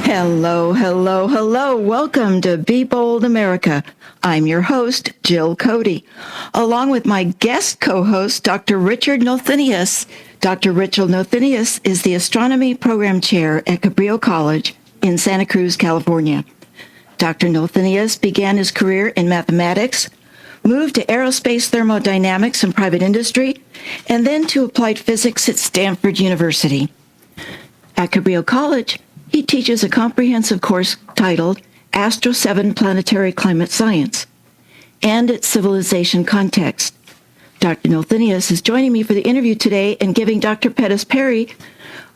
Hello, hello, hello. Welcome to Be Bold America. I'm your host, Jill Cody, along with my guest co-host, Dr. Richard Nothenius. Dr. Richard Nothenius is the Astronomy Program Chair at Cabrillo College in Santa Cruz, California. Dr. Nothenius began his career in mathematics, moved to aerospace thermodynamics and private industry, and then to applied physics at Stanford University. At Cabrillo College, he teaches a comprehensive course titled Astro 7 Planetary Climate Science and its civilization context. Dr. Nothenius is joining me for the interview today and giving Dr. Pettis Perry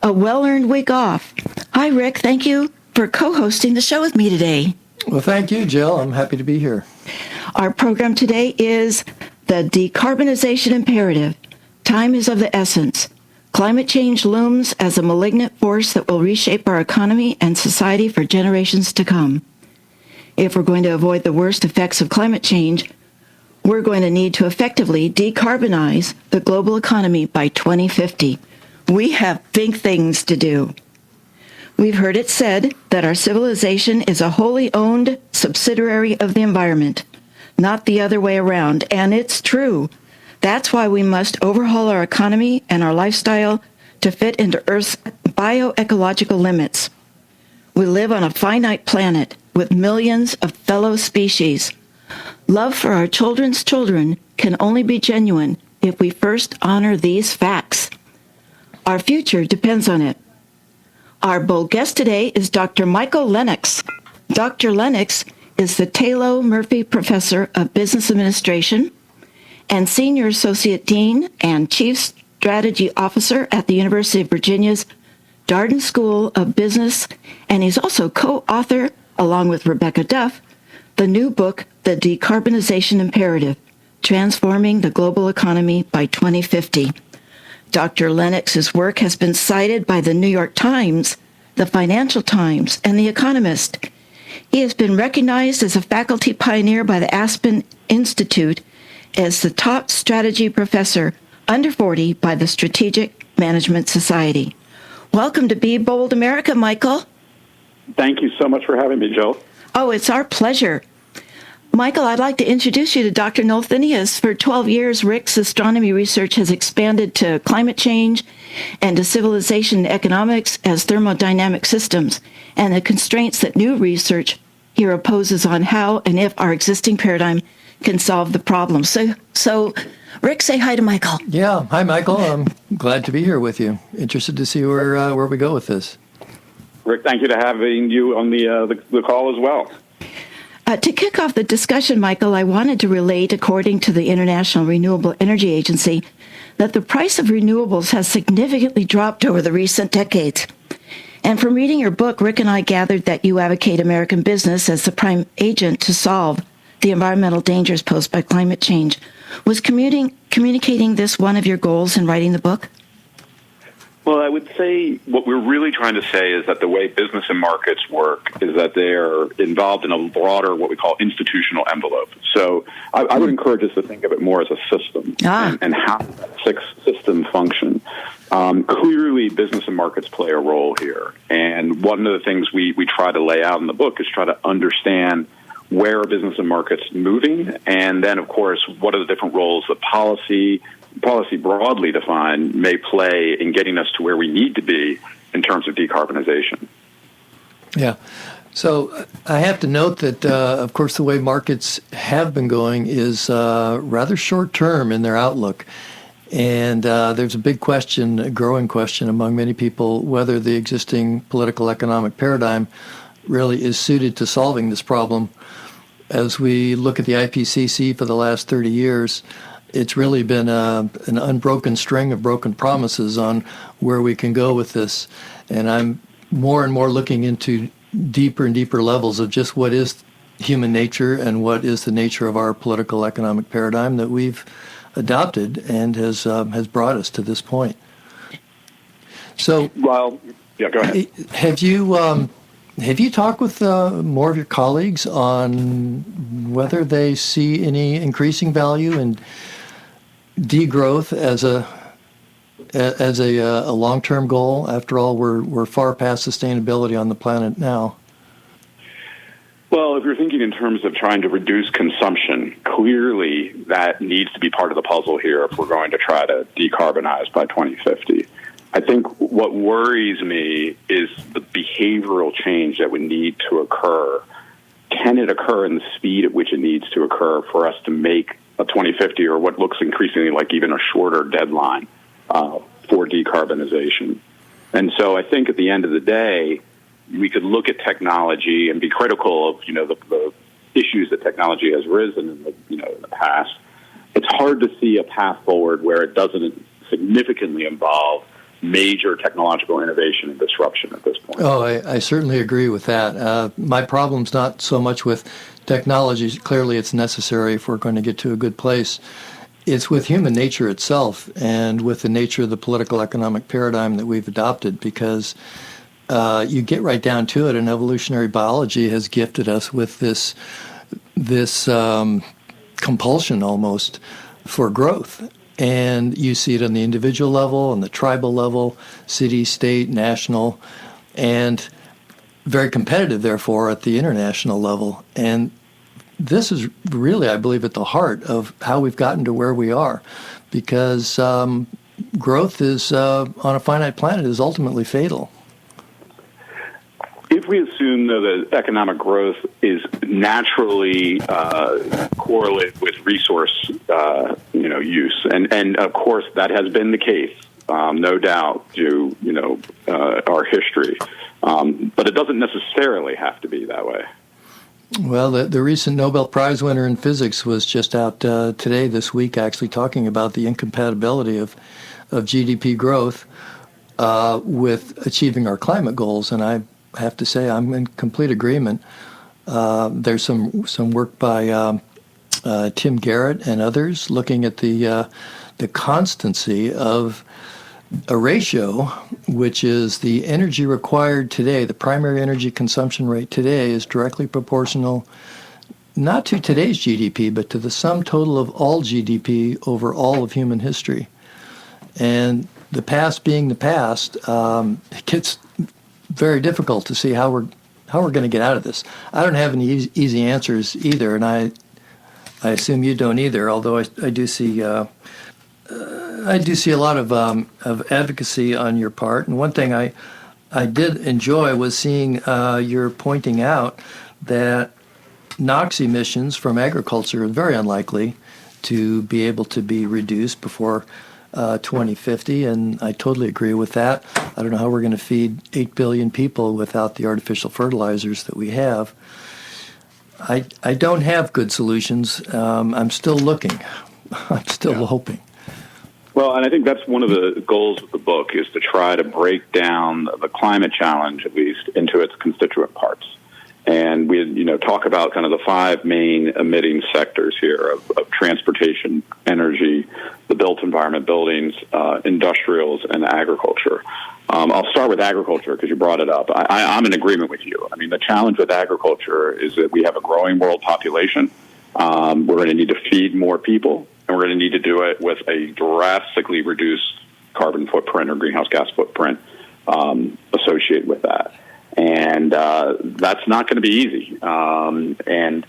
a well-earned week off. Hi, Rick. Thank you for co-hosting the show with me today. Well, thank you, Jill. I'm happy to be here. Our program today is the Decarbonization Imperative. Time is of the essence. Climate change looms as a malignant force that will reshape our economy and society for generations to come. If we're going to avoid the worst effects of climate change, we're going to need to effectively decarbonize the global economy by 2050. We have big things to do. We've heard it said that our civilization is a wholly owned subsidiary of the environment, not the other way around, and it's true. That's why we must overhaul our economy and our lifestyle to fit into Earth's bioecological limits. We live on a finite planet with millions of fellow species. Love for our children's children can only be genuine if we first honor these facts. Our future depends on it. Our bold guest today is Dr. Michael Lenox. Dr. Lenox is the Taylor Murphy Professor of Business Administration and Senior Associate Dean and Chief Strategy Officer at the University of Virginia's Darden School of Business, and he's also co-author, along with Rebecca Duff, the new book, The Decarbonization Imperative, Transforming the Global Economy by 2050. Dr. Lenox's work has been cited by the New York Times, the Financial Times, and The Economist. He has been recognized as a faculty pioneer by the Aspen Institute as the top strategy professor under 40 by the Strategic Management Society. Welcome to Be Bold America, Michael. Thank you so much for having me, Jill. Oh, it's our pleasure. Michael, I'd like to introduce you to Dr. Nothenius. For 12 years, Rick's astronomy research has expanded to climate change and to civilization economics as thermodynamic systems and the constraints that new research here opposes on how and if our existing paradigm can solve the problem. So, Rick, say hi to Michael. Yeah. Hi, Michael. I'm glad to be here with you. Interested to see where we go with this. Rick, thank you for having you on the call as well. To kick off the discussion, Michael, I wanted to relate, according to the International Renewable Energy Agency, that the price of renewables has significantly dropped over the recent decades. And from reading your book, Rick and I gathered that you advocate American business as the prime agent to solve the environmental dangers posed by climate change. Was communicating this one of your goals in writing the book? Well, I would say what we're really trying to say is that the way business and markets work is that they're involved in a broader, what we call institutional envelope. So I would encourage us to think of it more as a system and how that system function. Clearly, business and markets play a role here. And one of the things we try to lay out in the book is try to understand where are business and markets moving, and then, of course, what are the different roles that policy broadly defined may play in getting us to where we need to be in terms of decarbonization. Yeah. So I have to note that, of course, the way markets have been going is rather short-term in their outlook. And there's a big question, a growing question among many people, whether the existing political economic paradigm really is suited to solving this problem. As we look at the IPCC for the last 30 years, it's really been an unbroken string of broken promises on where we can go with this. And I'm more and more looking into deeper and deeper levels of just what is human nature and what is the nature of our political economic paradigm that we've adopted and has brought us to this point. So, well, yeah, go ahead. Have you talked with more of your colleagues on whether they see any increasing value in degrowth as a long-term goal? After all, we're far past sustainability on the planet now. Well, if you're thinking in terms of trying to reduce consumption, clearly that needs to be part of the puzzle here if we're going to try to decarbonize by 2050. I think what worries me is the behavioral change that would need to occur. Can it occur in the speed at which it needs to occur for us to make a 2050 or what looks increasingly like even a shorter deadline for decarbonization? And so I think at the end of the day, we could look at technology and be critical of, the issues that technology has risen in the past. It's hard to see a path forward where it doesn't significantly involve major technological innovation and disruption at this point. Oh, I certainly agree with that. My problem's not so much with technology. Clearly, it's necessary if we're going to get to a good place. It's with human nature itself and with the nature of the political economic paradigm that we've adopted, because you get right down to it, and evolutionary biology has gifted us with this compulsion almost for growth. And you see it on the individual level, on the tribal level, city, state, national, and very competitive, therefore, at the international level. And this is really, I believe, at the heart of how we've gotten to where we are, because growth is on a finite planet is ultimately fatal. If we assume, though, that economic growth is naturally correlated with resource, use, and of course that has been the case, no doubt, through our history, but it doesn't necessarily have to be that way. Well, the recent Nobel Prize winner in physics was just out this week, actually talking about the incompatibility of GDP growth with achieving our climate goals, and I have to say I'm in complete agreement. There's some work by Tim Garrett and others looking at the constancy of a ratio, which is the energy required today. The primary energy consumption rate today is directly proportional not to today's GDP, but to the sum total of all GDP over all of human history. And the past being the past, it gets very difficult to see how we're going to get out of this. I don't have any easy answers either, and I assume you don't either. Although I do see a lot of advocacy on your part. And one thing I did enjoy was seeing your pointing out that NOx emissions from agriculture are very unlikely to be able to be reduced before 2050, and I totally agree with that. I don't know how we're going to feed 8 billion people without the artificial fertilizers that we have. I don't have good solutions. I'm still looking. I'm still hoping. Well, and I think that's one of the goals of the book, is to try to break down the climate challenge, at least, into its constituent parts. And we, talk about kind of the 5 main emitting sectors here of transportation, energy, the built environment, buildings, industrials, and agriculture. I'll start with agriculture because you brought it up. I'm in agreement with you. I mean, the challenge with agriculture is that we have a growing world population. We're going to need to feed more people, and we're going to need to do it with a drastically reduced carbon footprint or greenhouse gas footprint associated with that. And that's not going to be easy. And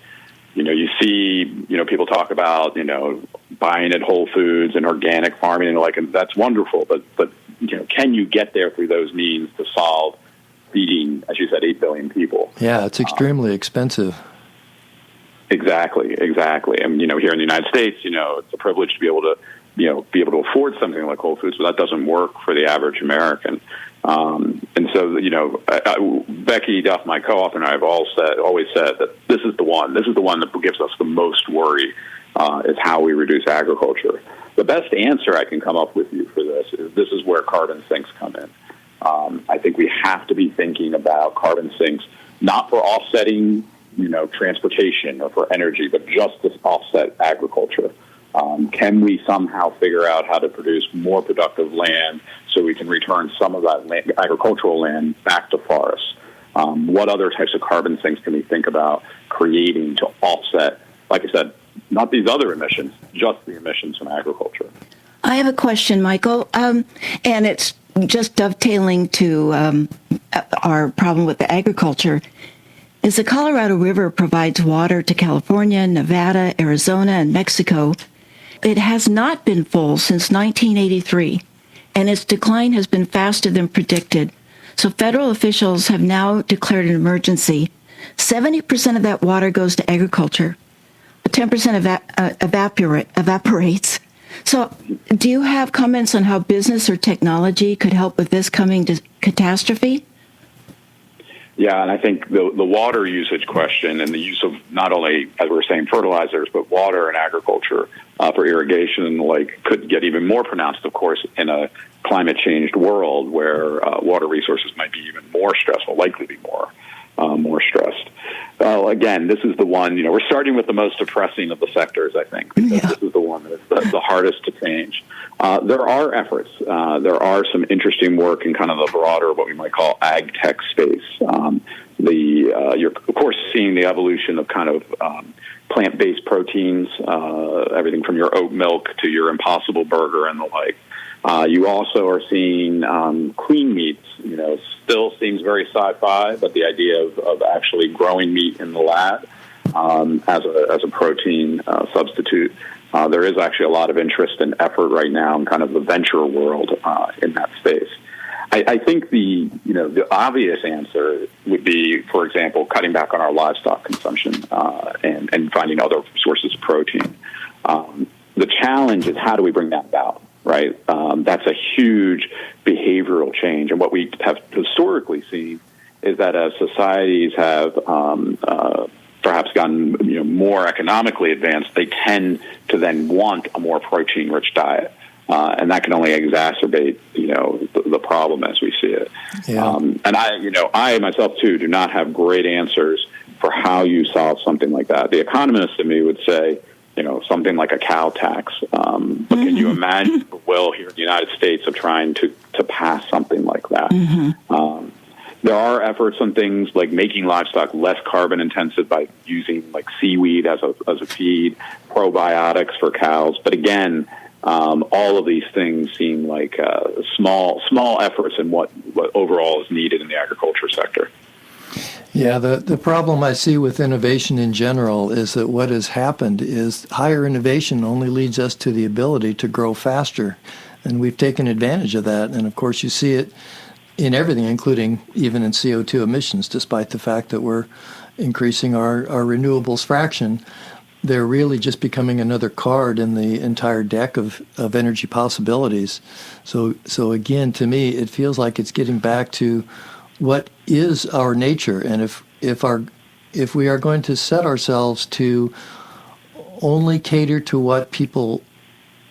you see, people talk about, buying at Whole Foods and organic farming, and that's wonderful. But can you get there through those means to solve feeding, as you said, 8 billion people? Yeah, it's extremely expensive. Exactly. And here in the United States, it's a privilege to be able to afford something like Whole Foods, but that doesn't work for the average American. And so, Becky Duff, my co-author, and I have always said that this is the one that gives us the most worry, is how we reduce agriculture. The best answer I can come up with you for this is where carbon sinks come in. I think we have to be thinking about carbon sinks, not for offsetting, transportation or for energy, but just to offset agriculture. Can we somehow figure out how to produce more productive land so we can return some of that agricultural land back to forests? What other types of carbon sinks can we think about creating to offset, like I said, not these other emissions, just the emissions from agriculture? I have a question, Michael, and it's just dovetailing to our problem with the agriculture. As the Colorado River provides water to California, Nevada, Arizona, and Mexico, it has not been full since 1983, and its decline has been faster than predicted. So federal officials have now declared an emergency. 70% of that water goes to agriculture. 10% evaporates. So do you have comments on how business or technology could help with this coming catastrophe? Yeah, and I think the water usage question and the use of not only, as we were saying, fertilizers, but water and agriculture for irrigation and the like could get even more pronounced, of course, in a climate changed world where water resources might be even more stressful, likely to be more stressed. Again, this is the one, we're starting with the most depressing of the sectors, I think, because this is the one that is the hardest to change. There are efforts. There are some interesting work in kind of the broader, what we might call ag tech space. You're, of course, seeing the evolution of kind of plant-based proteins, everything from your oat milk to your Impossible Burger and the like. You also are seeing clean meats. Still seems very sci-fi, but the idea of actually growing meat in the lab as a protein substitute. There is actually a lot of interest and effort right now in kind of the venture world in that space. I think the obvious answer would be, for example, cutting back on our livestock consumption and finding other sources of protein. The challenge is how do we bring that about? Right, that's a huge behavioral change, and what we have historically seen is that as societies have perhaps gotten more economically advanced, they tend to then want a more protein-rich diet, and that can only exacerbate the problem as we see it. Yeah. And I myself too do not have great answers for how you solve something like that. The economist in me would say, something like a cow tax. But can you imagine the will here in the United States of trying to pass something like that? There are efforts on things like making livestock less carbon intensive by using like seaweed as a feed, probiotics for cows. But again, all of these things seem like small efforts in what overall is needed in the agriculture sector. Yeah, the problem I see with innovation in general is that what has happened is higher innovation only leads us to the ability to grow faster. And we've taken advantage of that. And of course, you see it in everything, including even in CO2 emissions, despite the fact that we're increasing our renewables fraction. They're really just becoming another card in the entire deck of energy possibilities. So again, to me, it feels like it's getting back to what is our nature, and if we are going to set ourselves to only cater to what people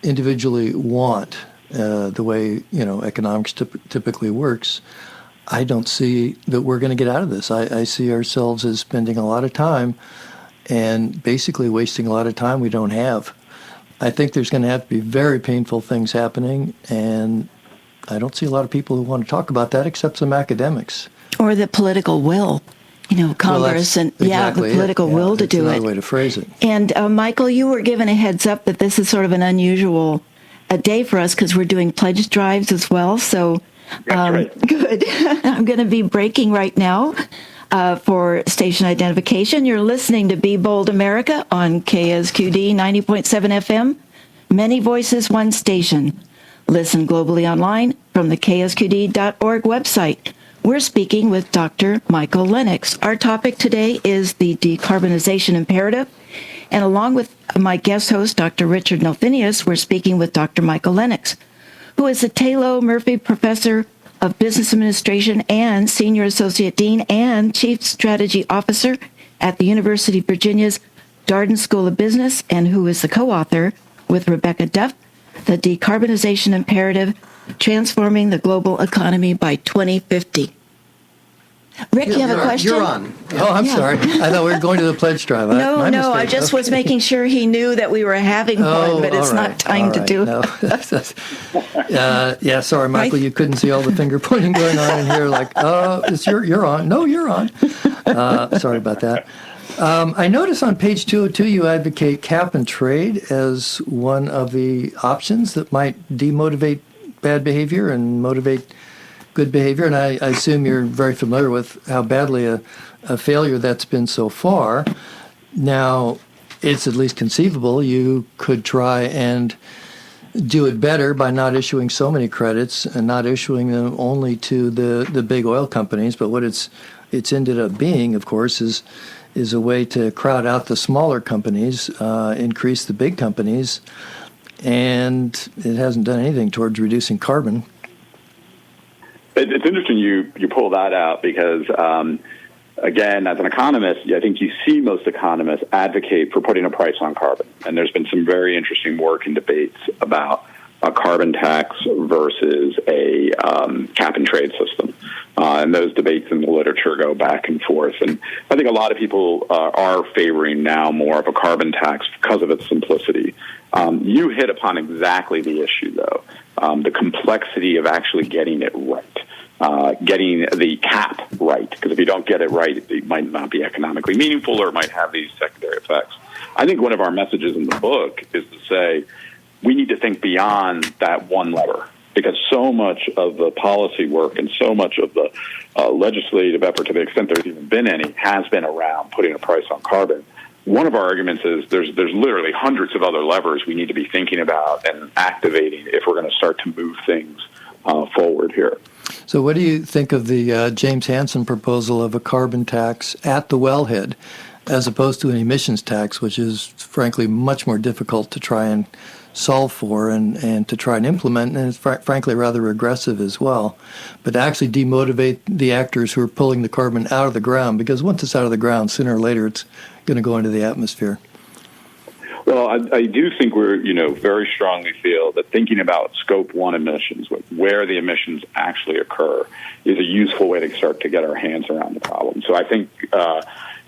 individually want, the way economics typically works, I don't see that we're going to get out of this. I see ourselves as spending a lot of time and basically wasting a lot of time we don't have. I think there's going to have to be very painful things happening, and I don't see a lot of people who want to talk about that except some academics. Or the political will, Congress the political will to do it. That's another way to phrase it. And Michael, you were given a heads up that this is sort of an unusual day for us because we're doing pledge drives as well. So right. Good. I'm going to be breaking right now for station identification. You're listening to Be Bold America on KSQD 90.7 FM. Many voices, one station. Listen globally online from the KSQD.org website. We're speaking with Dr. Michael Lenox. Our topic today is the Decarbonization Imperative. And along with my guest host, Dr. Richard Nelfinius, we're speaking with Dr. Michael Lenox, who is the Taylor Murphy Professor of Business Administration and Senior Associate Dean and Chief Strategy Officer at the University of Virginia's Darden School of Business, and who is the co-author with Rebecca Duff, The Decarbonization Imperative, Transforming the Global Economy by 2050. Rick, you have a question? You're on. Oh, I'm sorry. I thought we were going to the pledge drive. No, I just was making sure he knew that we were having one, but it's not time to do it. Yeah, sorry, Michael, you couldn't see all the finger pointing going on in here. Like, you're on. No, you're on. Sorry about that. I notice on page 202 you advocate cap and trade as one of the options that might demotivate bad behavior and motivate good behavior. And I assume you're very familiar with how badly a failure that's been so far. Now, it's at least conceivable you could try and do it better by not issuing so many credits and not issuing them only to the big oil companies. But what it's ended up being, of course, is a way to crowd out the smaller companies, increase the big companies, and it hasn't done anything towards reducing carbon. It's interesting you pull that out because, again, as an economist, I think you see most economists advocate for putting a price on carbon. And there's been some very interesting work and debates about a carbon tax versus a cap and trade system. And those debates in the literature go back and forth. And I think a lot of people are favoring now more of a carbon tax because of its simplicity. You hit upon exactly the issue, though, the complexity of actually getting it right, getting the cap right. Because if you don't get it right, it might not be economically meaningful or it might have these secondary effects. I think one of our messages in the book is to say we need to think beyond that one lever. Because so much of the policy work and so much of the legislative effort, to the extent there's even been any, has been around putting a price on carbon. One of our arguments is there's literally hundreds of other levers we need to be thinking about and activating if we're going to start to move things forward here. So what do you think of the James Hansen proposal of a carbon tax at the wellhead as opposed to an emissions tax, which is, frankly, much more difficult to try and solve for and to try and implement, and it's frankly rather regressive as well, but to actually demotivate the actors who are pulling the carbon out of the ground, because once it's out of the ground, sooner or later it's going to go into the atmosphere. Well, I do think we're, very strongly feel that thinking about Scope 1 emissions, where the emissions actually occur, is a useful way to start to get our hands around the problem. So I think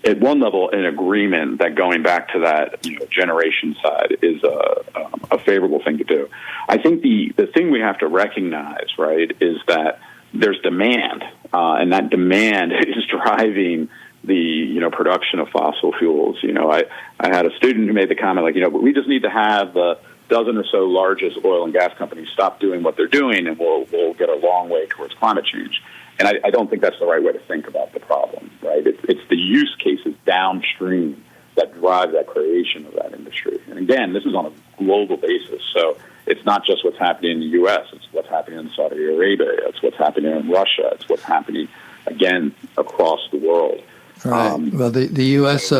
at one level, an agreement that going back to that generation side is a favorable thing to do. I think the thing we have to recognize, right, is that there's demand, and that demand is driving the production of fossil fuels. I had a student who made the comment we just need to have the dozen or so largest oil and gas companies stop doing what they're doing, and we'll get a long way towards climate change. And I don't think that's the right way to think about the problem, right? It's the use cases downstream that drive that creation of that industry. And again, this is on a global basis. So it's not just what's happening in the U.S. It's what's happening in Saudi Arabia. It's what's happening in Russia. It's what's happening, again, across the world. Right. Well, the U.S.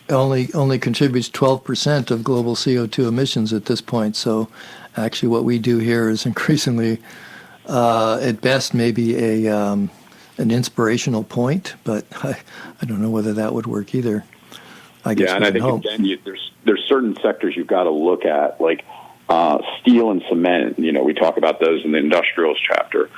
Only contributes 12% of global CO2 emissions at this point. So actually what we do here is increasingly, at best, maybe an inspirational point, but I don't know whether that would work either. I guess and I think, again, there's certain sectors you've got to look at, like steel and cement. We talk about those in the industrials chapter.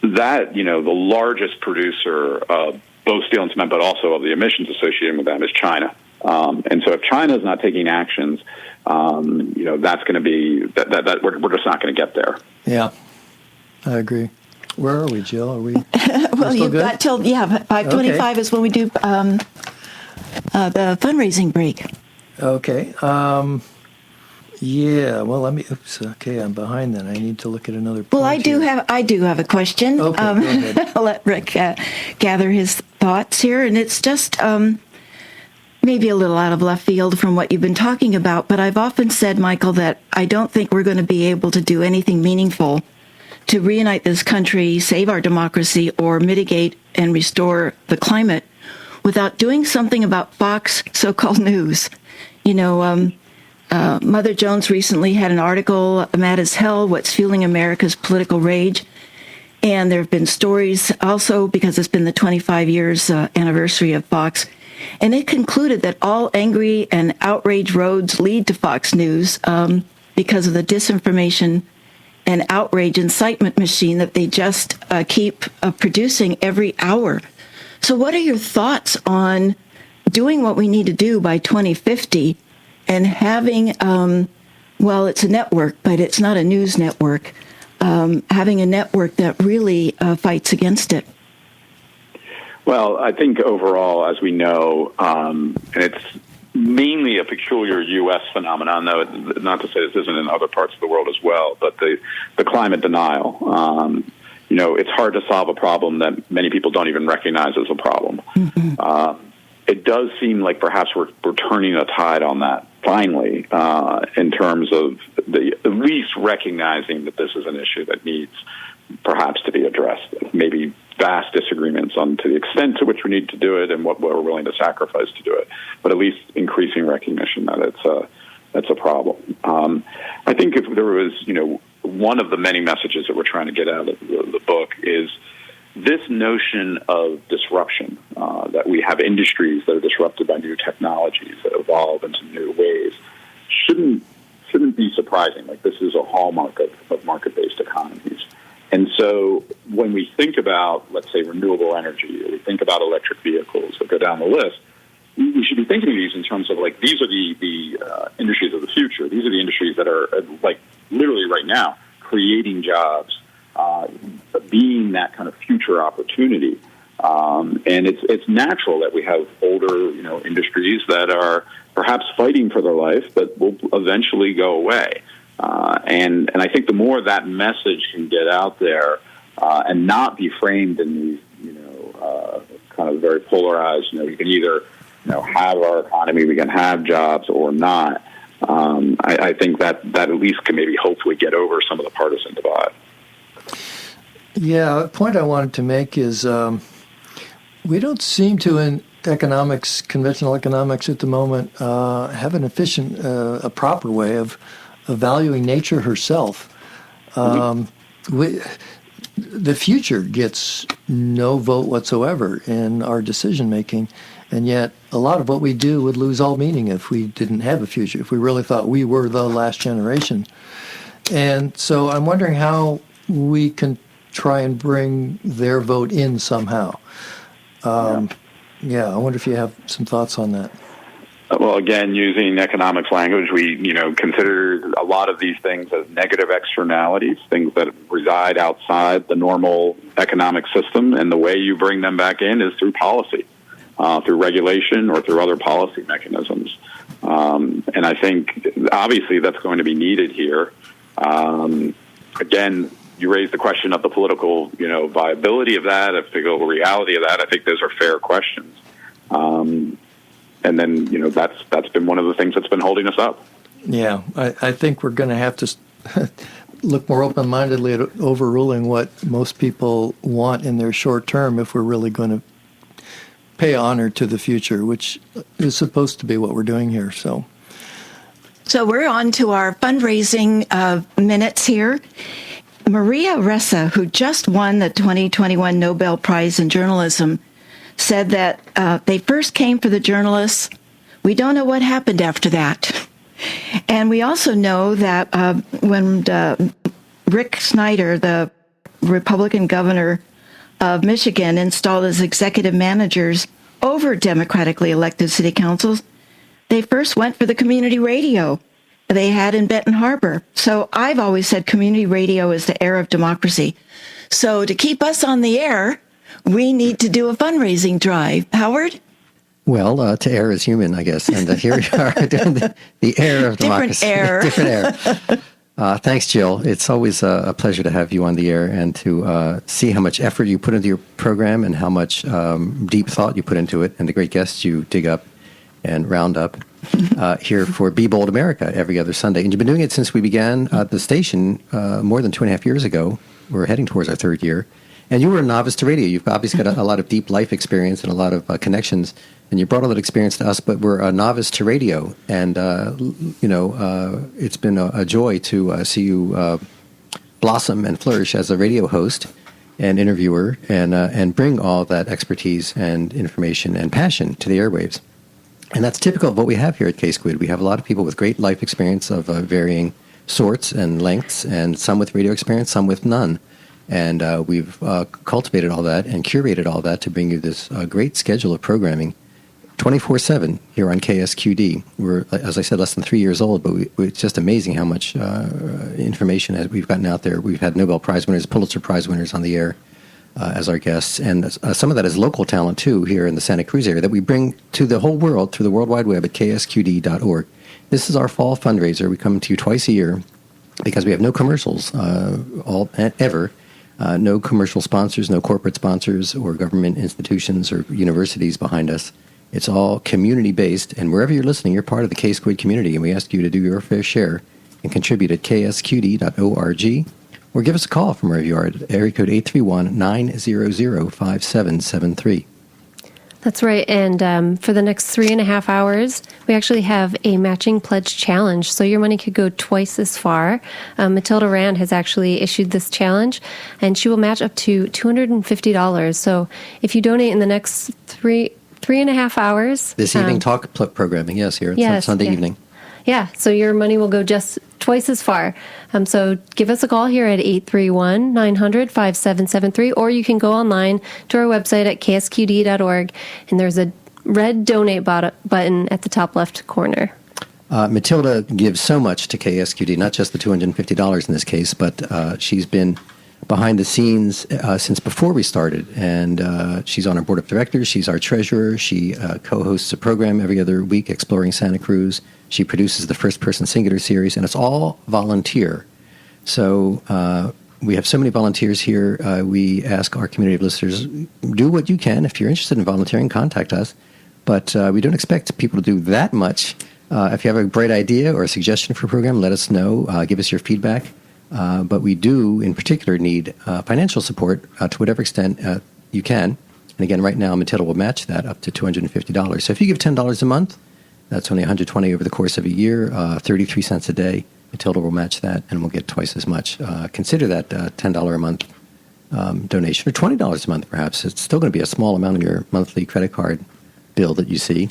That, the largest producer of both steel and cement, but also of the emissions associated with them, is China. And so if China is not taking actions, that's going to be that we're just not going to get there. Yeah, I agree. Where are we, Jill? Are we? Well, you've got till 5:25 is when we do the fundraising break. Okay. Yeah. Well, let me. Oops. Okay, I'm behind. Then I need to look at another point. Well, I do have a question. Okay. Go ahead. I'll let Rick gather his thoughts here, and it's just maybe a little out of left field from what you've been talking about. But I've often said, Michael, that I don't think we're going to be able to do anything meaningful to reunite this country, save our democracy, or mitigate and restore the climate without doing something about Fox so-called news. Mother Jones recently had an article, Mad as Hell, What's Fueling America's Political Rage. And there have been stories also, because it's been the 25 years anniversary of Fox. And it concluded that all angry and outraged roads lead to Fox News because of the disinformation and outrage incitement machine that they just keep producing every hour. So what are your thoughts on doing what we need to do by 2050 and having, it's a network, but it's not a news network, having a network that really fights against it? Well, I think overall, as we know, and it's mainly a peculiar U.S. phenomenon, though, not to say this isn't in other parts of the world as well, but the climate denial. It's hard to solve a problem that many people don't even recognize as a problem. Mm-hmm. It does seem like perhaps we're turning a tide on that finally, in terms of at least recognizing that this is an issue that needs perhaps to be addressed. Maybe vast disagreements on to the extent to which we need to do it and what we're willing to sacrifice to do it, but at least increasing recognition that it's a problem. I think if there was, one of the many messages that we're trying to get out of the book is this notion of disruption, that we have industries that are disrupted by new technologies that evolve into new ways, shouldn't be surprising. Like, this is a hallmark of market-based economies. And so when we think about, let's say, renewable energy, or we think about electric vehicles, or go down the list, we should be thinking of these in terms of, like, these are the industries of the future. These are the industries that are, like, literally right now creating jobs, being that kind of future opportunity. And it's natural that we have older, industries that are perhaps fighting for their life, but will eventually go away. And I think the more that message can get out there, and not be framed in these, kind of very polarized, you can either, have our economy, we can have jobs or not. I think that at least can maybe hopefully get over some of the partisan divide. Yeah, a point I wanted to make is we don't seem to, in economics, conventional economics at the moment, have an efficient, a proper way of valuing nature herself. The future gets no vote whatsoever in our decision making, and yet a lot of what we do would lose all meaning if we didn't have a future, if we really thought we were the last generation. And so I'm wondering how we can try and bring their vote in somehow. I wonder if you have some thoughts on that. Well, again, using economics language, we, consider a lot of these things as negative externalities, things that reside outside the normal economic system, and the way you bring them back in is through policy, through regulation or through other policy mechanisms. And I think, obviously, that's going to be needed here. Again, you raised the question of the political, viability of that, of the global reality of that. I think those are fair questions. And then, that's been one of the things that's been holding us up. Yeah, I think we're going to have to look more open-mindedly at overruling what most people want in their short term if we're really going to pay honor to the future, which is supposed to be what we're doing here. So we're on to our fundraising minutes here. Maria Ressa, who just won the 2021 Nobel Prize in Journalism, said that they first came for the journalists. We don't know what happened after that. And we also know that when Rick Snyder, the Republican governor of Michigan, installed as executive managers over democratically elected city councils, they first went for the community radio they had in Benton Harbor. So I've always said community radio is the air of democracy. So to keep us on the air, we need to do a fundraising drive. Howard? Well, to err is human, I guess. And here we are doing the air of democracy. Different air. Thanks, Jill. It's always a pleasure to have you on the air and to see how much effort you put into your program and how much deep thought you put into it, and the great guests you dig up and round up here for Be Bold America every other Sunday. And you've been doing it since we began the station more than 2.5 years ago. We're heading towards our third year. And you were a novice to radio. You've obviously got a lot of deep life experience and a lot of connections, and you brought all that experience to us, but we're a novice to radio. And, it's been a joy to see you blossom and flourish as a radio host and interviewer and bring all that expertise and information and passion to the airwaves. And that's typical of what we have here at KSQD. We have a lot of people with great life experience of varying sorts and lengths, and some with radio experience, some with none. And we've cultivated all that and curated all that to bring you this great schedule of programming 24/7 here on KSQD. We're, as I said, less than 3 years old, but it's just amazing how much information we've gotten out there. We've had Nobel Prize winners, Pulitzer Prize winners on the air. as our guests, and some of that is local talent too here in the Santa Cruz area that we bring to the whole world through the World Wide Web at KSQD.org. This is our fall fundraiser. We come to you twice a year because we have no commercials ever. No commercial sponsors, no corporate sponsors or government institutions or universities behind us. It's all community-based, and wherever you're listening, you're part of the K-Squid community, and we ask you to do your fair share and contribute at ksqd.org, or give us a call from wherever you are at area code 831-900-5773. That's right, and for the next 3.5 hours, we actually have a matching pledge challenge, so your money could go twice as far. Matilda Rand has actually issued this challenge, and she will match up to $250. So if you donate in the next 3.5 hours... This evening talk programming, yes, here at Sunday evening. Yeah, so your money will go just twice as far. So give us a call here at 831-900-5773, or you can go online to our website at ksqd.org, and there's a red donate button at the top left corner. Matilda gives so much to KSQD, not just the $250 in this case, but she's been behind the scenes since before we started, and she's on our board of directors. She's our treasurer. She co-hosts a program every other week, Exploring Santa Cruz. She produces the First Person Singular series, and it's all volunteer. So we have so many volunteers here. We ask our community of listeners, do what you can. If you're interested in volunteering, contact us. But we don't expect people to do that much. If you have a great idea or a suggestion for a program, let us know. Give us your feedback. But we do, in particular, need financial support to whatever extent you can. And again, right now, Matilda will match that up to $250. So if you give $10 a month, that's only $120 over the course of a year, 33 cents a day. Matilda will match that, and we'll get twice as much. Consider that $10 a month donation, or $20 a month, perhaps. It's still going to be a small amount of your monthly credit card bill that you see.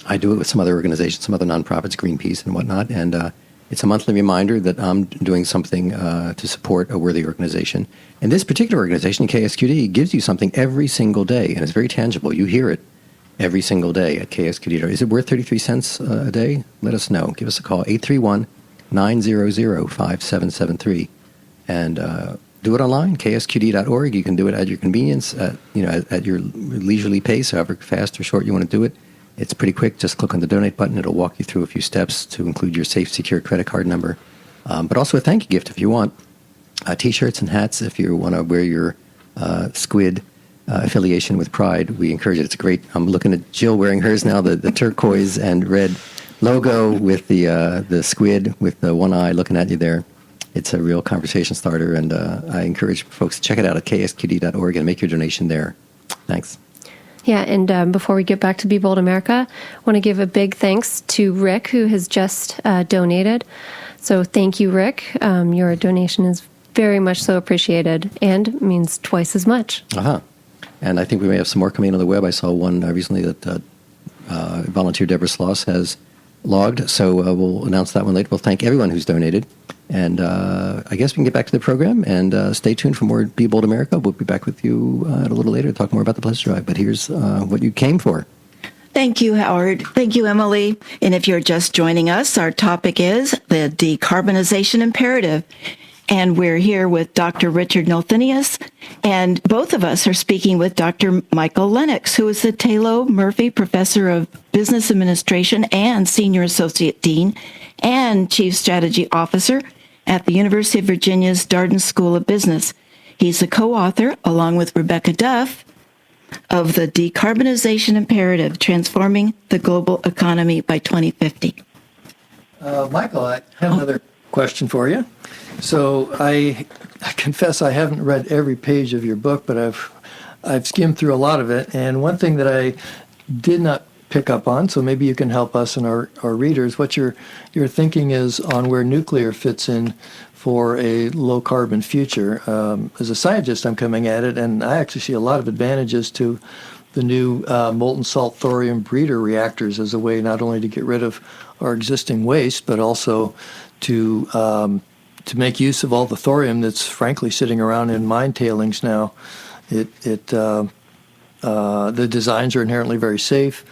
I do it with some other organizations, some other nonprofits, Greenpeace and whatnot, and it's a monthly reminder that I'm doing something to support a worthy organization. And this particular organization, KSQD, gives you something every single day, and it's very tangible. You hear it every single day at KSQD. Is it worth 33 cents a day? Let us know. Give us a call, 831-900-5773. And do it online, ksqd.org. You can do it at your convenience, at your leisurely pace, however fast or short you want to do it. It's pretty quick. Just click on the donate button. It'll walk you through a few steps to include your safe, secure credit card number. But also a thank you gift if you want. T-shirts and hats if you want to wear your squid affiliation with Pride. We encourage it. It's great. I'm looking at Jill wearing hers now, the turquoise and red logo with the squid with the one eye looking at you there. It's a real conversation starter, and I encourage folks to check it out at ksqd.org and make your donation there. Thanks. Yeah, and before we get back to Be Bold America, I want to give a big thanks to Rick, who has just donated. So thank you, Rick. Your donation is very much so appreciated and means twice as much. Uh-huh. And I think we may have some more coming on the web. I saw one recently that volunteer Deborah Sloss has logged, so we'll announce that one later. We'll thank everyone who's donated. And I guess we can get back to the program, and stay tuned for more Be Bold America. We'll be back with you a little later to talk more about the pledge drive. But here's what you came for. Thank you, Howard. Thank you, Emily. And if you're just joining us, our topic is the Decarbonization Imperative. And we're here with Dr. Richard Nolthenius, and both of us are speaking with Dr. Michael Lennox, who is the Tayloe Murphy Professor of Business Administration and Senior Associate Dean and Chief Strategy Officer at the University of Virginia's Darden School of Business. He's a co-author, along with Rebecca Duff, of the Decarbonization Imperative, Transforming the Global Economy by 2050. Michael, I have another question for you. So I confess I haven't read every page of your book, but I've skimmed through a lot of it. And one thing that I did not pick up on, so maybe you can help us and our readers, what your thinking is on where nuclear fits in for a low-carbon future. As a scientist, I'm coming at it, and I actually see a lot of advantages to the new molten salt thorium breeder reactors as a way not only to get rid of our existing waste, but also to make use of all the thorium that's frankly sitting around in mine tailings now. The designs are inherently very safe.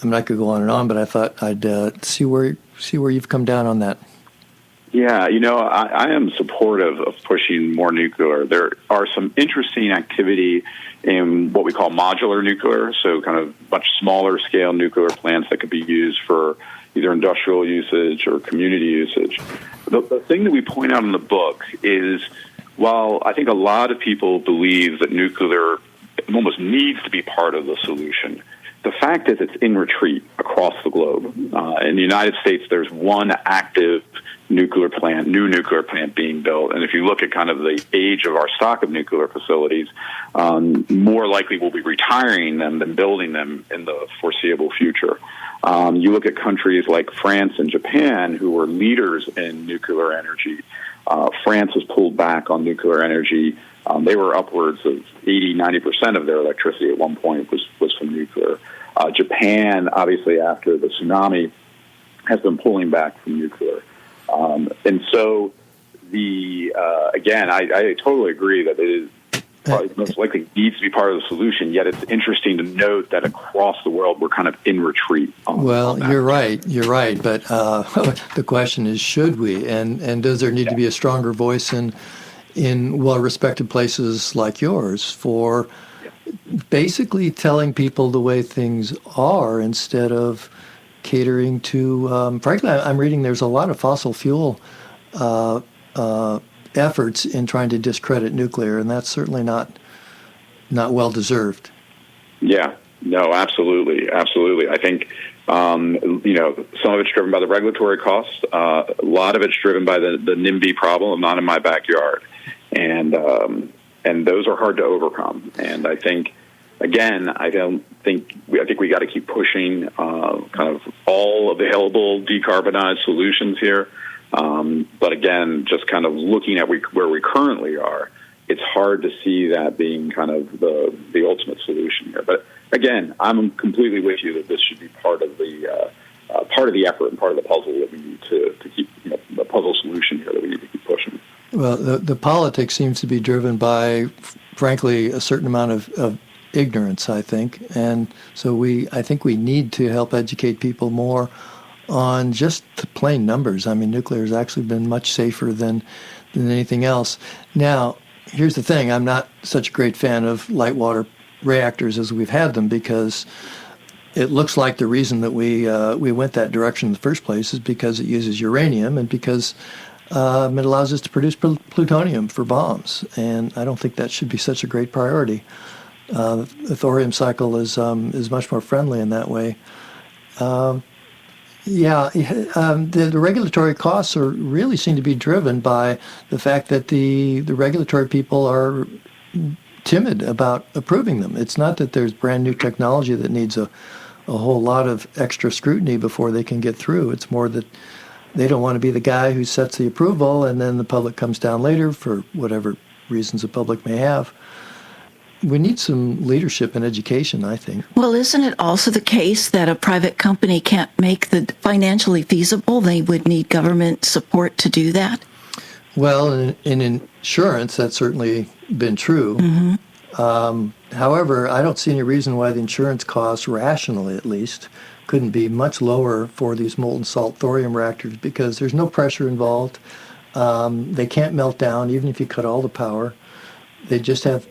I mean, I could go on and on, but I thought I'd see where you've come down on that. Yeah, I am supportive of pushing more nuclear. There are some interesting activity in what we call modular nuclear, so kind of much smaller scale nuclear plants that could be used for either industrial usage or community usage. The thing that we point out in the book is, while I think a lot of people believe that nuclear almost needs to be part of the solution, the fact is it's in retreat across the globe. In the United States, there's one active new nuclear plant being built. And if you look at kind of the age of our stock of nuclear facilities, more likely we'll be retiring them than building them in the foreseeable future. You look at countries like France and Japan, who were leaders in nuclear energy. France has pulled back on nuclear energy. They were upwards of 80-90% of their electricity at one point was from nuclear. Japan, obviously after the tsunami, has been pulling back from nuclear. And so, again, I totally agree that it is probably most likely needs to be part of the solution, yet it's interesting to note that across the world we're kind of in retreat. Well, you're right, but the question is, should we? And does there need to be a stronger voice in well-respected places like yours for basically telling people the way things are instead of catering to, frankly, I'm reading there's a lot of fossil fuel efforts in trying to discredit nuclear, and that's certainly not well-deserved. Yeah, no, absolutely. I think, some of it's driven by the regulatory costs. A lot of it's driven by the NIMBY problem of not in my backyard. And those are hard to overcome. And I think, again, I think we got to keep pushing kind of all available decarbonized solutions here. But again, just kind of looking at where we currently are, it's hard to see that being kind of the ultimate solution here. But again, I'm completely with you that this should be part of the effort and part of the puzzle that we need to keep, the puzzle solution here that we need to keep pushing. Well, the politics seems to be driven by, frankly, a certain amount of ignorance, I think. And so I think we need to help educate people more on just the plain numbers. I mean, nuclear has actually been much safer than anything else. Now, here's the thing. I'm not such a great fan of light water reactors as we've had them, because it looks like the reason that we went that direction in the first place is because it uses uranium and because it allows us to produce plutonium for bombs. And I don't think that should be such a great priority. The thorium cycle is much more friendly in that way. The regulatory costs really seem to be driven by the fact that the regulatory people are timid about approving them. It's not that there's brand new technology that needs a whole lot of extra scrutiny before they can get through. It's more that they don't want to be the guy who sets the approval and then the public comes down later for whatever reasons the public may have. We need some leadership and education, I think. Well, isn't it also the case that a private company can't make it financially feasible? They would need government support to do that? Well, in insurance, that's certainly been true. Mm-hmm. However, I don't see any reason why the insurance costs, rationally at least, couldn't be much lower for these molten salt thorium reactors, because there's no pressure involved. They can't melt down, even if you cut all the power. They just have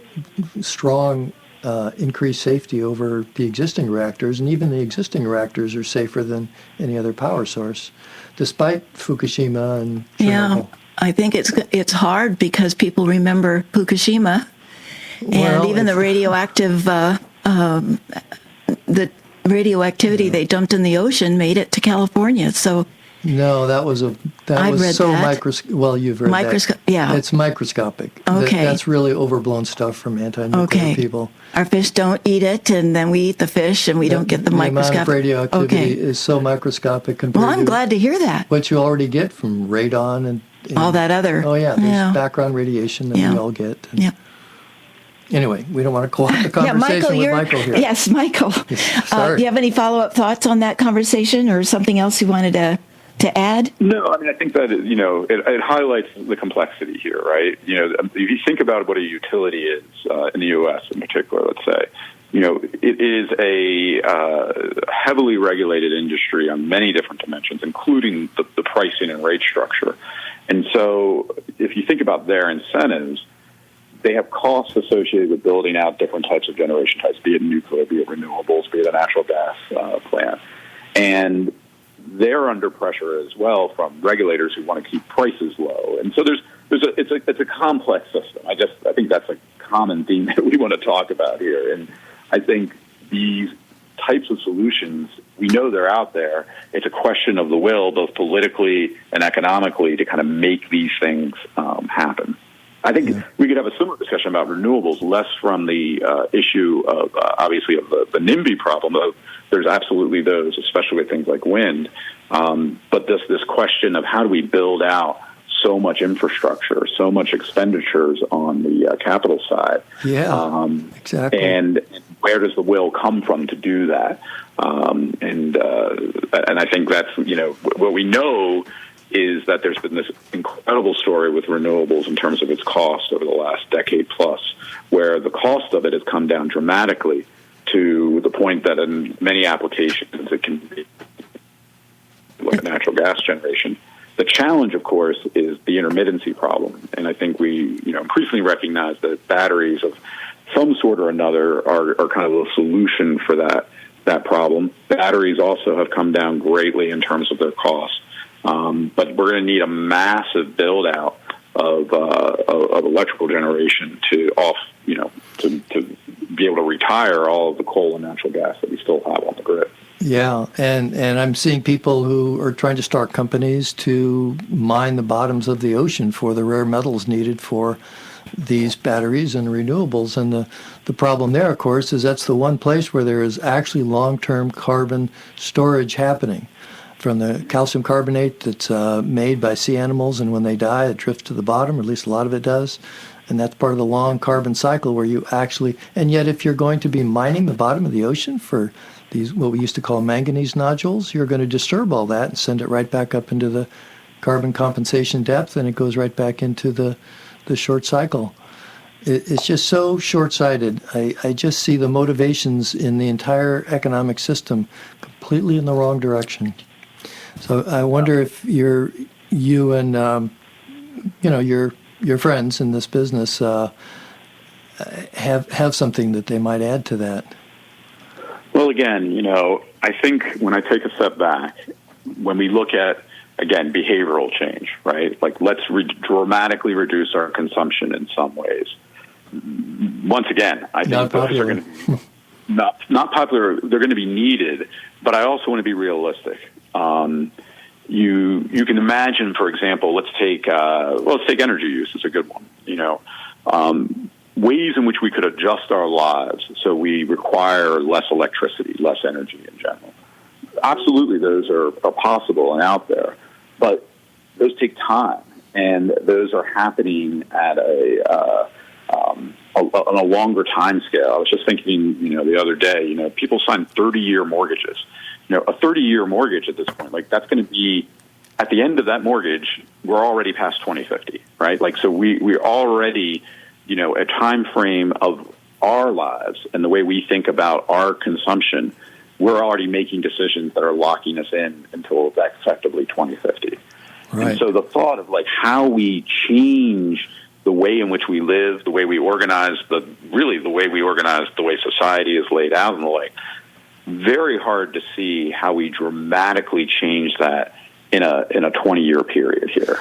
strong increased safety over the existing reactors, and even the existing reactors are safer than any other power source, despite Fukushima and Chernobyl. Yeah, I think it's hard because people remember Fukushima, and even the radioactive radioactivity they dumped in the ocean made it to California. So. No, that was so microscopic. Well, you've read that. Yeah. It's microscopic. Okay. That's really overblown stuff from anti-nuclear people. Our fish don't eat it, and then we eat the fish, and we don't get the microscopic. The amount of radioactivity is so microscopic compared I'm glad to hear that. What you already get from radon and all that other. Oh, yeah. There's background radiation that we all get. Yeah. Anyway, we don't want to co-opt the conversation with Michael here. Yes, Michael. Do you have any follow-up thoughts on that conversation or something else you wanted to add? No, I mean, I think that, it highlights the complexity here, right? If you think about what a utility is in the U.S. in particular, let's say, it is a heavily regulated industry on many different dimensions, including the pricing and rate structure. And so if you think about their incentives, they have costs associated with building out different types of generation types, be it nuclear, be it renewables, be it a natural gas plant. And they're under pressure as well from regulators who want to keep prices low. And so it's a complex system. I think that's a common theme that we want to talk about here. And I think these types of solutions, we know they're out there. It's a question of the will, both politically and economically, to kind of make these things happen. I think we could have a similar discussion about renewables, less from the issue of, obviously, of the NIMBY problem. There's absolutely those, especially with things like wind. But this question of how do we build out so much infrastructure, so much expenditures on the capital side. Yeah, exactly. And where does the will come from to do that? And I think that's, what we know is that there's been this incredible story with renewables in terms of its cost over the last decade plus, where the cost of it has come down dramatically to the point that in many applications it can be like natural gas generation. The challenge, of course, is the intermittency problem. And I think we increasingly recognize that batteries of some sort or another are kind of the solution for that problem. Batteries also have come down greatly in terms of their cost. But we're going to need a massive build out of electrical generation to be able to retire all of the coal and natural gas that we still have on the grid. Yeah, and I'm seeing people who are trying to start companies to mine the bottoms of the ocean for the rare metals needed for these batteries and renewables. And the problem there, of course, is that's the one place where there is actually long-term carbon storage happening. From the calcium carbonate that's made by sea animals, and when they die, it drifts to the bottom, or at least a lot of it does. And that's part of the long carbon cycle where you actually, and yet if you're going to be mining the bottom of the ocean for these, what we used to call manganese nodules, you're going to disturb all that and send it right back up into the carbon compensation depth, and it goes right back into the short cycle. It's just so short-sighted. I just see the motivations in the entire economic system completely in the wrong direction. So I wonder if you and your friends in this business have something that they might add to that. Well, again, I think when I take a step back, when we look at, again, behavioral change, right? Like, let's dramatically reduce our consumption in some ways. Once again, I think those are going to be not popular. They're going to be needed, but I also want to be realistic. You can imagine, for example, let's take energy use as a good one. Ways in which we could adjust our lives so we require less electricity, less energy in general. Absolutely, those are possible and out there, but those take time, and those are happening at on a longer time scale. I was just thinking, the other day, people sign 30-year mortgages. A 30-year mortgage at this point, like, that's going to be, at the end of that mortgage, we're already past 2050, right? Like, so we're already, a time frame of our lives and the way we think about our consumption, we're already making decisions that are locking us in until effectively 2050. Right. And so the thought of, like, how we change the way in which we live, the way we organize, the way society is laid out and the like, very hard to see how we dramatically change that in a 20-year period here.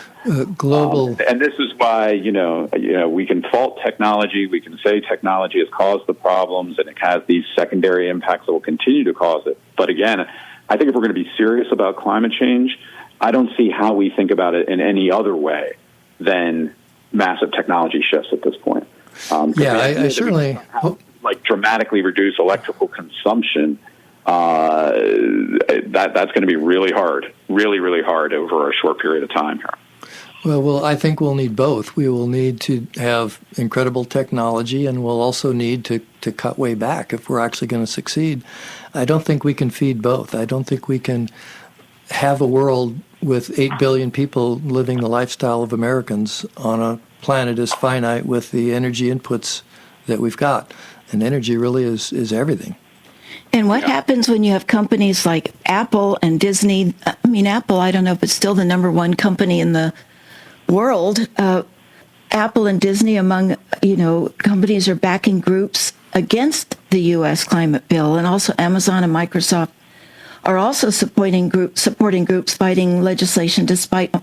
Global, and this is why we can fault technology. We can say technology has caused the problems, and it has these secondary impacts that will continue to cause it. But again, I think if we're going to be serious about climate change, I don't see how we think about it in any other way than massive technology shifts at this point. I certainly like dramatically reduce electrical consumption. That's going to be really hard, really hard over a short period of time here. Well, I think we'll need both. We will need to have incredible technology, and we'll also need to cut way back if we're actually going to succeed. I don't think we can feed both. I don't think we can have a world with 8 billion people living the lifestyle of Americans on a planet as finite with the energy inputs that we've got. And energy really is everything. And what happens when you have companies like Apple and Disney? I mean, Apple, I don't know if it's still the number one company in the world, Apple and Disney, among companies, are backing groups against the U.S. climate bill, and also Amazon and Microsoft are also supporting groups fighting legislation despite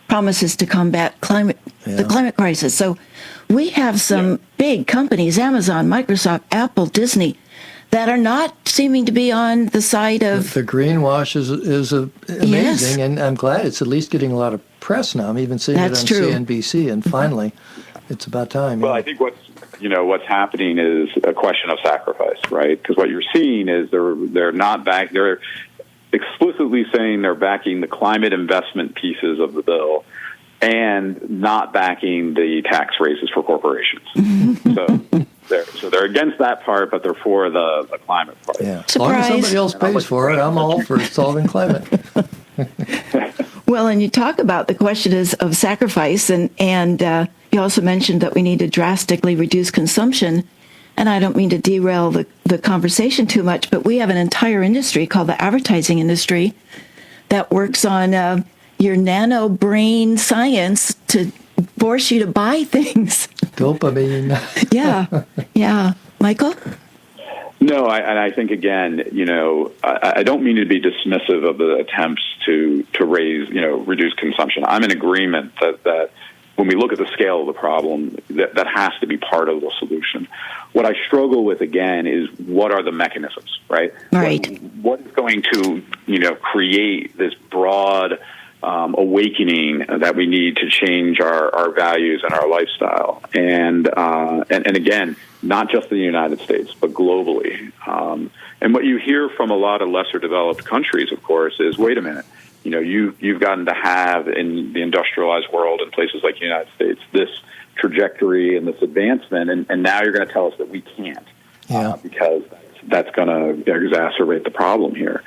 promises to combat the climate crisis. So we have some big companies, Amazon, Microsoft, Apple, Disney, that are not seeming to be on the side of... The greenwash is amazing, and I'm glad it's at least getting a lot of press now. I'm even seeing it on CNBC, and finally, it's about time. Well, I think what's happening is a question of sacrifice, right? Because what you're seeing is they're not back. They're explicitly saying they're backing the climate investment pieces of the bill and not backing the tax raises for corporations. So they're against that part, but they're for the climate part. Yeah. As long as somebody else pays for it, I'm all for solving climate. Well, and you talk about the question of sacrifice, and you also mentioned that we need to drastically reduce consumption. And I don't mean to derail the conversation too much, but we have an entire industry called the advertising industry that works on your nano brain science to force you to buy things. Dopamine. Yeah. Michael? No, I think, again, I don't mean to be dismissive of the attempts to reduce consumption. I'm in agreement that when we look at the scale of the problem, that has to be part of the solution. What I struggle with, again, is what are the mechanisms, right? Right. What is going to, create this broad awakening that we need to change our values and our lifestyle, and again, not just in the United States, but globally. And what you hear from a lot of lesser developed countries, of course, is, wait a minute, you've gotten to have in the industrialized world in places like the United States this trajectory and this advancement, and now you're going to tell us that we can't, because that's going to exacerbate the problem here.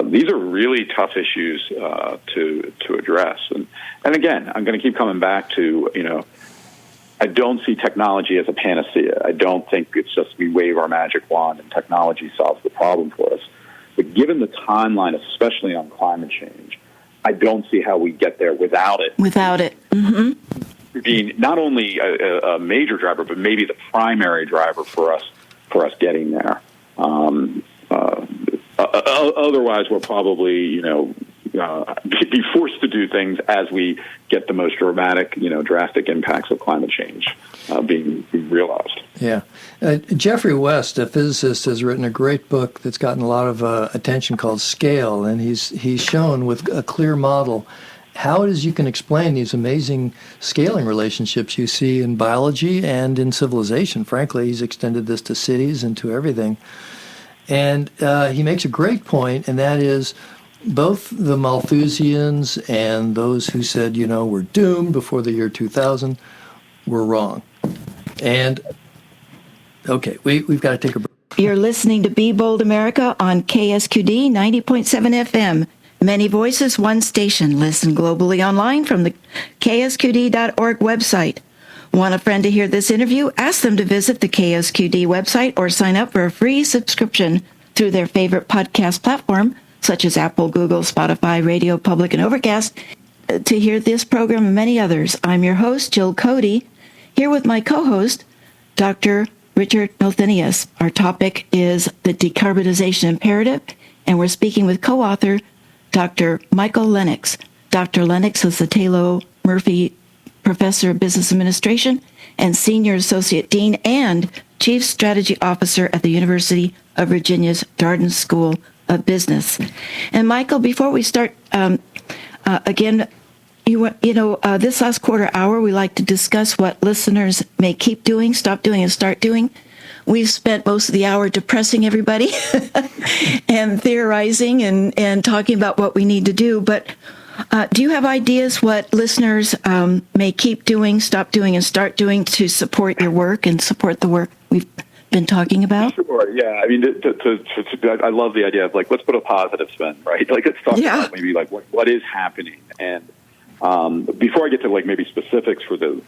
These are really tough issues to address, and again, I'm going to keep coming back to I don't see technology as a panacea. I don't think it's just we wave our magic wand and technology solves the problem for us. But given the timeline, especially on climate change, I don't see how we get there without it. Mm-hmm. Being not only a major driver, but maybe the primary driver for us getting there. Otherwise, we'll probably be forced to do things as we get the most drastic impacts of climate change being realized. Yeah. Jeffrey West, a physicist, has written a great book that's gotten a lot of attention called Scale, and he's shown with a clear model how it is you can explain these amazing scaling relationships you see in biology and in civilization. Frankly, he's extended this to cities and to everything. And he makes a great point, and that is both the Malthusians and those who said, we're doomed before the year 2000 were wrong. And, okay, we've got to take a break. You're listening to Be Bold America on KSQD 90.7 FM. Many voices, one station. Listen globally online from the KSQD.org website. Want a friend to hear this interview? Ask them to visit the KSQD website or sign up for a free subscription through their favorite podcast platform, such as Apple, Google, Spotify, Radio Public, and Overcast, to hear this program and many others. I'm your host, Jill Cody, here with my co-host, Dr. Richard Milthenius. Our topic is the Decarbonization Imperative, and we're speaking with co-author Dr. Michael Lenox. Dr. Lenox is the Taylor Murphy Professor of Business Administration and Senior Associate Dean and Chief Strategy Officer at the University of Virginia's Darden School of Business. And Michael, before we start, again, this last quarter hour, we like to discuss what listeners may keep doing, stop doing, and start doing. We've spent most of the hour depressing everybody and theorizing and talking about what we need to do. But do you have ideas what listeners may keep doing, stop doing, and start doing to support your work and support the work we've been talking about? Sure, yeah. I mean, I love the idea of, let's put a positive spin, right? Let's talk about maybe, what is happening. And before I get to, maybe specifics for the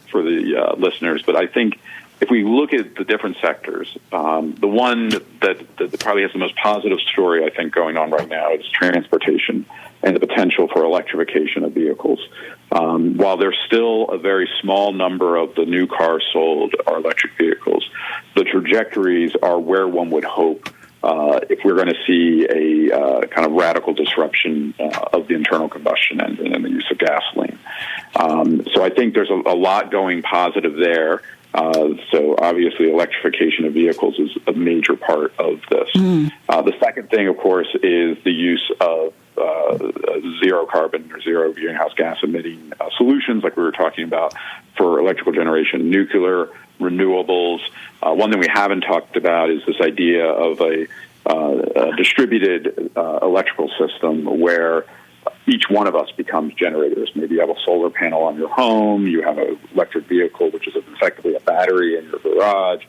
listeners, but I think if we look at the different sectors, the one that probably has the most positive story, I think, going on right now is transportation and the potential for electrification of vehicles. While there's still a very small number of the new cars sold are electric vehicles, the trajectories are where one would hope if we're going to see a kind of radical disruption of the internal combustion engine and the use of gasoline. So I think there's a lot going positive there. So obviously electrification of vehicles is a major part of this. The second thing, of course, is the use of zero carbon or zero greenhouse gas emitting solutions like we were talking about for electrical generation, nuclear, renewables. One thing we haven't talked about is this idea of a distributed electrical system where each one of us becomes generators. Maybe you have a solar panel on your home, you have an electric vehicle, which is effectively a battery in your garage,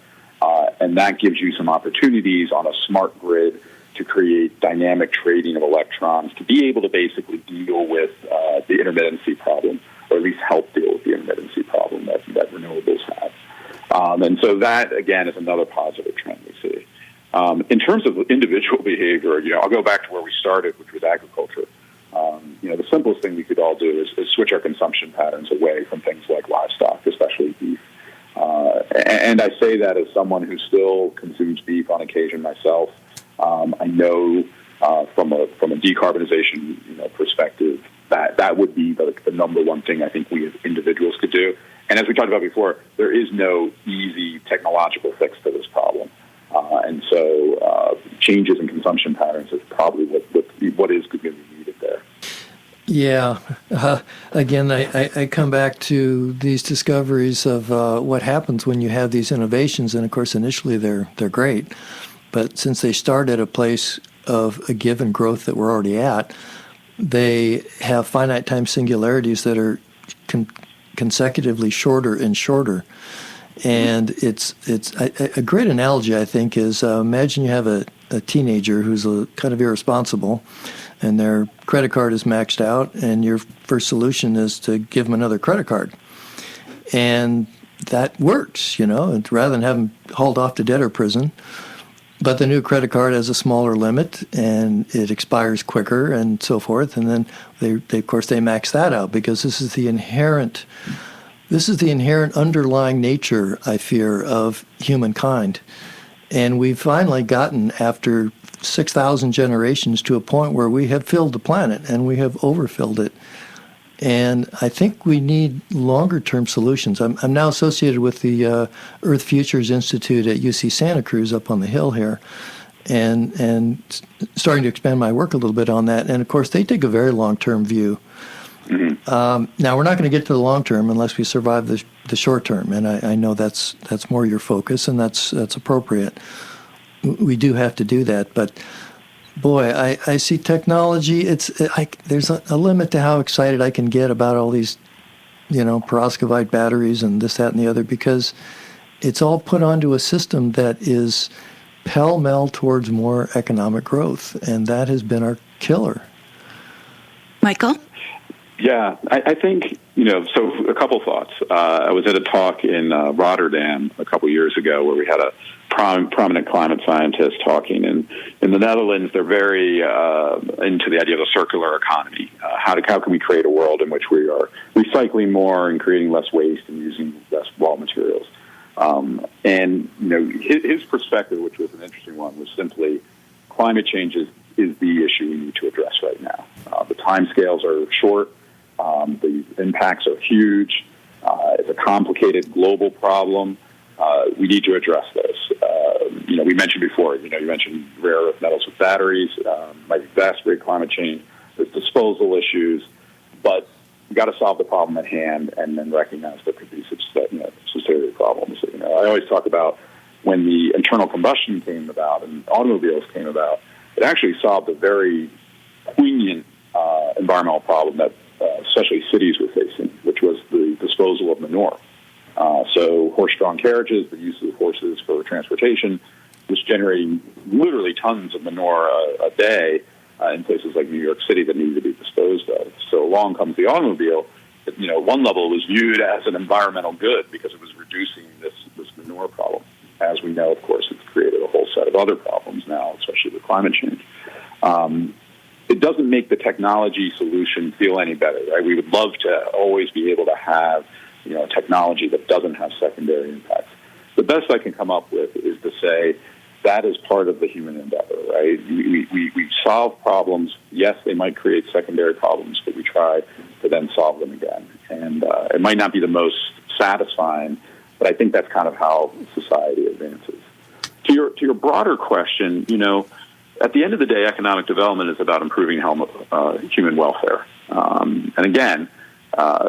and that gives you some opportunities on a smart grid to create dynamic trading of electrons to be able to basically deal with the intermittency problem, or at least help deal with the intermittency problem that renewables have. And so that, again, is another positive trend we see. In terms of individual behavior, I'll go back to where we started, which was agriculture. The simplest thing we could all do is switch our consumption patterns away from things like livestock, especially beef. And I say that as someone who still consumes beef on occasion myself. I know from a decarbonization perspective that would be the number one thing I think we as individuals could do. And as we talked about before, there is no easy technological fix to this problem. And so changes in consumption patterns is probably what is going to be needed there. Yeah. Again, I come back to these discoveries of what happens when you have these innovations. And, of course, initially they're great. But since they start at a place of a given growth that we're already at, they have finite time singularities that are consecutively shorter and shorter. And it's a great analogy, I think, is imagine you have a teenager who's kind of irresponsible, and their credit card is maxed out, and your first solution is to give them another credit card. And that works, and rather than have them hauled off to debtor prison. But the new credit card has a smaller limit, and it expires quicker, and so forth. And then they max that out because this is the inherent underlying nature, I fear, of humankind. And we've finally gotten, after 6,000 generations, to a point where we have filled the planet and we have overfilled it. And I think we need longer-term solutions. I'm now associated with the Earth Futures Institute at UC Santa Cruz up on the hill here, and starting to expand my work a little bit on that. And, of course, they take a very long-term view. Mm-hmm. Now, we're not going to get to the long-term unless we survive the short-term, and I know that's more your focus, and that's appropriate. We do have to do that, but... Boy, I see technology. There's a limit to how excited I can get about all these, perovskite batteries and this, that, and the other, because it's all put onto a system that is pell-mell towards more economic growth, and that has been our killer. Michael? Yeah, I think, so a couple thoughts. I was at a talk in Rotterdam a couple years ago where we had a prominent climate scientist talking. And in the Netherlands, they're very into the idea of a circular economy. How can we create a world in which we are recycling more and creating less waste and using less raw materials? And his perspective, which was an interesting one, was simply climate change is the issue we need to address right now. The timescales are short. The impacts are huge. It's a complicated global problem. We need to address this. We mentioned before, you mentioned rare earth metals with batteries, might exacerbate climate change. There's disposal issues, but we've got to solve the problem at hand and then recognize there could be subsidiary problems. I always talk about when the internal combustion came about and automobiles came about, it actually solved a very poignant environmental problem that especially cities were facing, which was the disposal of manure. So horse-drawn carriages, the use of horses for transportation, was generating literally tons of manure a day in places like New York City that needed to be disposed of. So along comes the automobile. One level it was viewed as an environmental good because it was reducing this ignore problem. As we know, of course, it's created a whole set of other problems now, especially with climate change. It doesn't make the technology solution feel any better, right? We would love to always be able to have, technology that doesn't have secondary impacts. The best I can come up with is to say that is part of the human endeavor, right? We solve problems. Yes, they might create secondary problems, but we try to then solve them again. And it might not be the most satisfying, but I think that's kind of how society advances. To your broader question, at the end of the day, economic development is about improving human welfare. And again,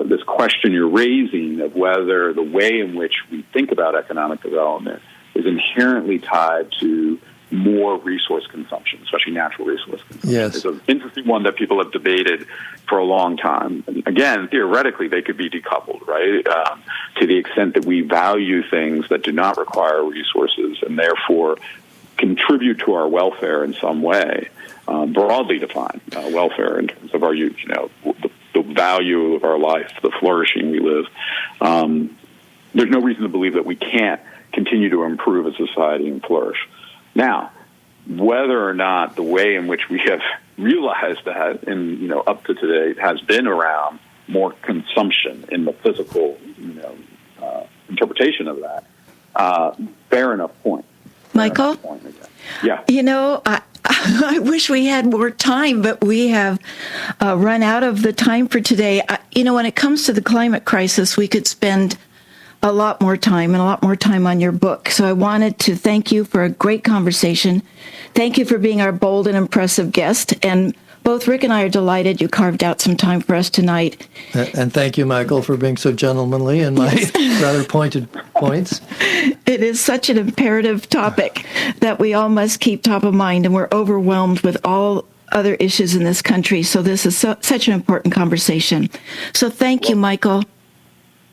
this question you're raising of whether the way in which we think about economic development is inherently tied to more resource consumption, especially natural resource consumption. Yes. It's an interesting one that people have debated for a long time. And again, theoretically, they could be decoupled, right? To the extent that we value things that do not require resources and therefore contribute to our welfare in some way, broadly defined welfare in terms of our, the value of our life, the flourishing we live. There's no reason to believe that we can't continue to improve as a society and flourish. Now, whether or not the way in which we have realized that, and up to today, has been around more consumption in the physical, interpretation of that. Fair enough point. Michael? Yeah. I wish we had more time, but we have run out of the time for today. When it comes to the climate crisis, we could spend a lot more time on your book. So I wanted to thank you for a great conversation. Thank you for being our bold and impressive guest. And both Rick and I are delighted you carved out some time for us tonight. And thank you, Michael, for being so gentlemanly in my rather pointed points. It is such an imperative topic that we all must keep top of mind, and we're overwhelmed with all other issues in this country. So this is such an important conversation. So thank you, Michael.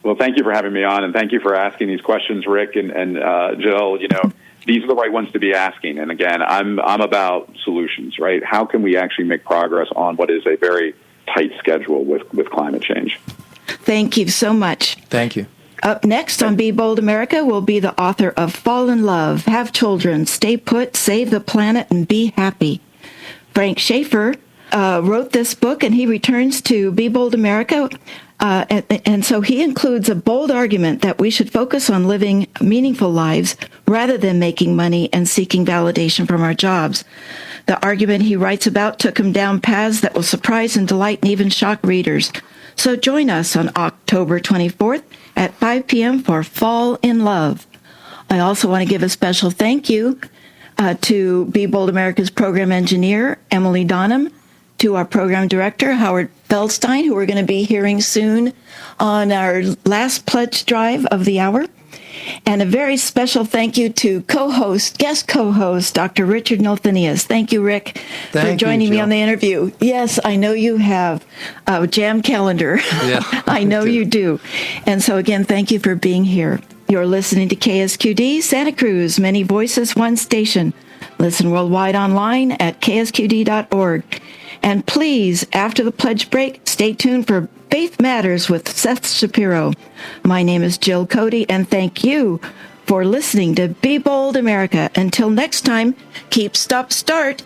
Well, thank you for having me on, and thank you for asking these questions, Rick and Jill. These are the right ones to be asking. And again, I'm about solutions, right? How can we actually make progress on what is a very tight schedule with climate change? Thank you so much. Thank you. Up next on Be Bold America will be the author of Fall in Love, Have Children, Stay Put, Save the Planet, and Be Happy. Frank Schaefer wrote this book, and he returns to Be Bold America. And so he includes a bold argument that we should focus on living meaningful lives rather than making money and seeking validation from our jobs. The argument he writes about took him down paths that will surprise and delight and even shock readers. So join us on October 24th at 5 p.m. for Fall in Love. I also want to give a special thank you to Be Bold America's program engineer, Emily Donham, to our program director, Howard Feldstein, who we're going to be hearing soon on our last pledge drive of the hour. And a very special thank you to guest co-host, Dr. Richard Nolthenius. Thank you, Rick, for joining me on the interview. Yes, I know you have a jammed calendar. Yeah, I know you do. And so again, thank you for being here. You're listening to KSQD, Santa Cruz, Many Voices, One Station. Listen worldwide online at ksqd.org. And please, after the pledge break, stay tuned for Faith Matters with Seth Shapiro. My name is Jill Cody, and thank you for listening to Be Bold America. Until next time, keep, stop, start,